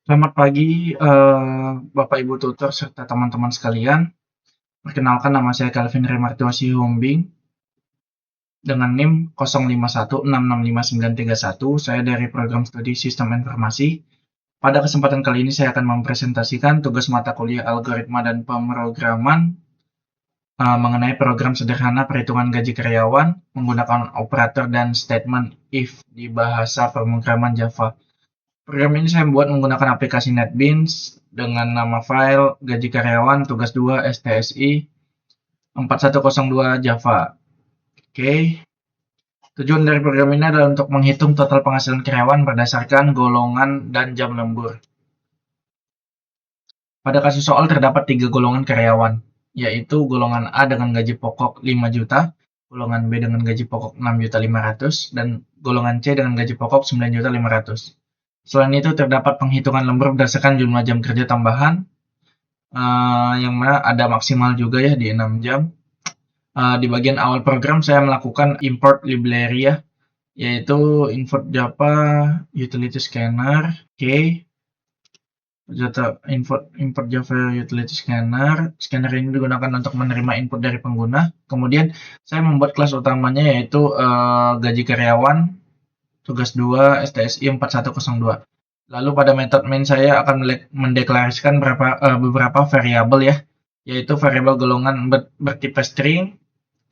Selamat pagi, Bapak Ibu tutor serta teman-teman sekalian. Perkenalkan nama saya Calvin Remartua Sihombing dengan NIM 0516659931. Saya dari program studi Sistem Informasi. Pada kesempatan kali ini saya akan mempresentasikan tugas mata kuliah Algoritma dan Pemrograman mengenai program sederhana perhitungan gaji karyawan menggunakan operator dan statement if di bahasa pemrograman Java. Program ini saya buat menggunakan aplikasi NetBeans dengan nama file gaji karyawan tugas 2 STSI 4102 Java. Oke. Tujuan dari program ini adalah untuk menghitung total penghasilan karyawan berdasarkan golongan dan jam lembur. Pada kasus soal terdapat 3 golongan karyawan, yaitu golongan A dengan gaji pokok 5 juta, golongan B dengan gaji pokok 6.500.000, dan golongan C dengan gaji pokok 9.500.000. Selain itu, terdapat penghitungan lembur berdasarkan jumlah jam kerja tambahan, yang mana ada maksimal juga ya di 6 jam. Di bagian awal program saya melakukan import library ya, yaitu import Java utility scanner. Oke. Import Java utility scanner. Scanner ini digunakan untuk menerima input dari pengguna. Kemudian saya membuat kelas utamanya yaitu gaji karyawan tugas 2 STSI 4102. Lalu pada metode main saya akan mendeklarasikan beberapa variabel ya, yaitu variabel golongan bertipe string,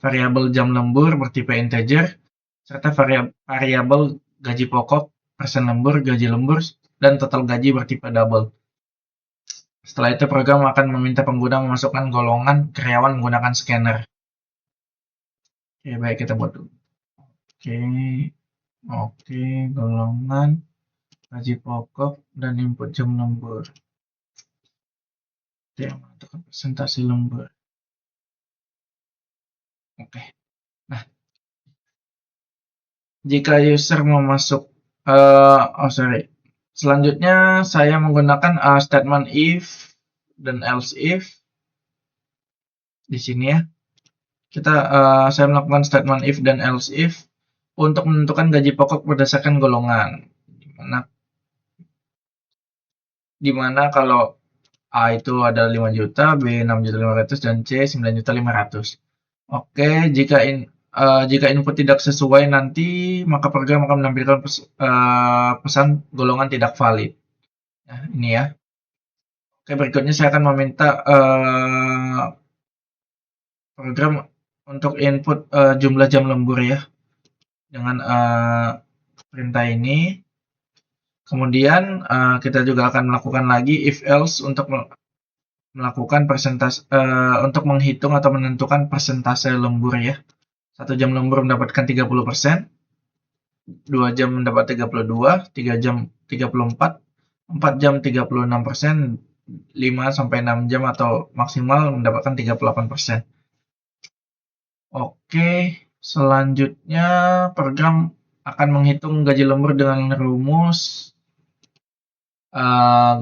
variabel jam lembur bertipe integer, serta variabel gaji pokok, persen lembur, gaji lembur, dan total gaji bertipe double. Setelah itu program akan meminta pengguna memasukkan golongan karyawan menggunakan scanner. Oke, baik kita buat dulu. Oke, golongan gaji pokok dan input jam lembur. Oke, menentukan presentasi lembur. Oke. Nah, jika user mau masuk, selanjutnya saya menggunakan statement if dan else if di sini ya. Saya melakukan statement if dan else if untuk menentukan gaji pokok berdasarkan golongan. Dimana kalau A itu ada 5 juta, B 6.500.000, dan C 9.500.000. Oke, jika input tidak sesuai nanti, maka program akan menampilkan pesan golongan tidak valid. Nah, ini ya. Oke, berikutnya saya akan meminta program untuk input jumlah jam lembur ya, dengan perintah ini. Kemudian kita juga akan melakukan lagi if else untuk melakukan untuk menghitung atau menentukan persentase lembur ya. 1 jam lembur mendapatkan 30%, 2 jam mendapat 32, 3 jam 34, 4 jam 36%, 5 sampai 6 jam atau maksimal mendapatkan 38%. Oke, selanjutnya program akan menghitung gaji lembur dengan rumus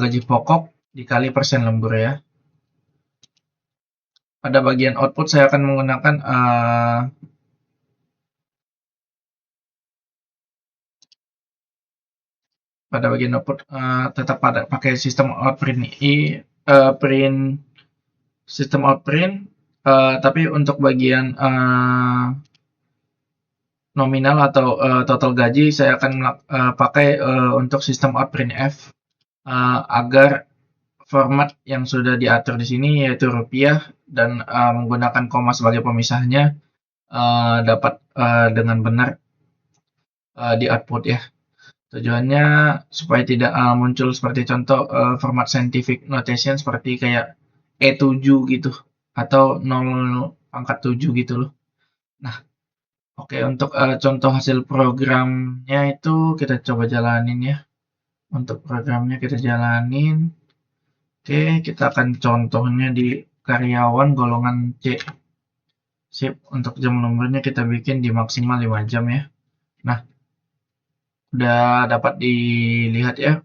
gaji pokok dikali persen lembur ya. Pada bagian output saya akan menggunakan tetap pakai sistem outprint, tapi untuk bagian nominal atau total gaji saya akan pakai untuk sistem outprint F agar format yang sudah diatur di sini yaitu rupiah dan menggunakan koma sebagai pemisahnya dapat dengan benar di output ya. Tujuannya supaya tidak muncul seperti contoh format scientific notation seperti kayak E7 gitu atau 0.7 gitu loh. Nah, oke, untuk contoh hasil programnya itu kita coba jalanin ya. Untuk programnya kita jalanin. Oke, kita akan contohnya di karyawan golongan C. Sip, untuk jam lemburnya kita bikin di maksimal 5 jam ya. Nah, udah dapat dilihat ya.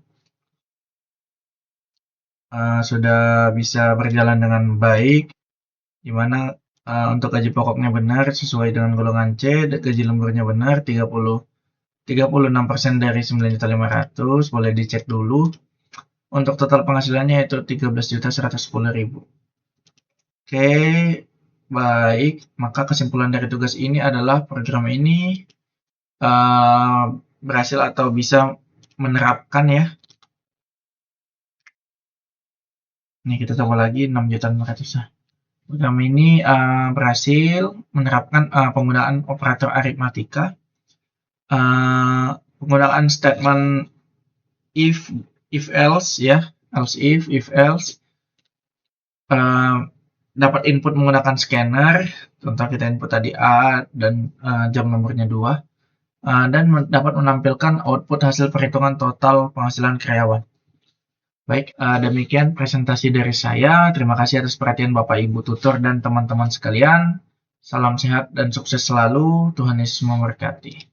Sudah bisa berjalan dengan baik. Dimana untuk gaji pokoknya benar sesuai dengan golongan C, gaji lemburnya benar 36% dari 9.500.000, boleh dicek dulu. Untuk total penghasilannya yaitu 13.110.000. Oke, baik. Maka kesimpulan dari tugas ini adalah program ini berhasil atau bisa menerapkan ya. Ini kita coba lagi 6.500.000. Program ini berhasil menerapkan penggunaan operator aritmatika, penggunaan statement if else ya, else if else, dapat input menggunakan scanner, contoh kita input tadi A dan jam nomornya 2, dan dapat menampilkan output hasil perhitungan total penghasilan karyawan. Baik, demikian presentasi dari saya. Terima kasih atas perhatian Bapak Ibu tutor dan teman-teman sekalian. Salam sehat dan sukses selalu. Tuhan Yesus memberkati.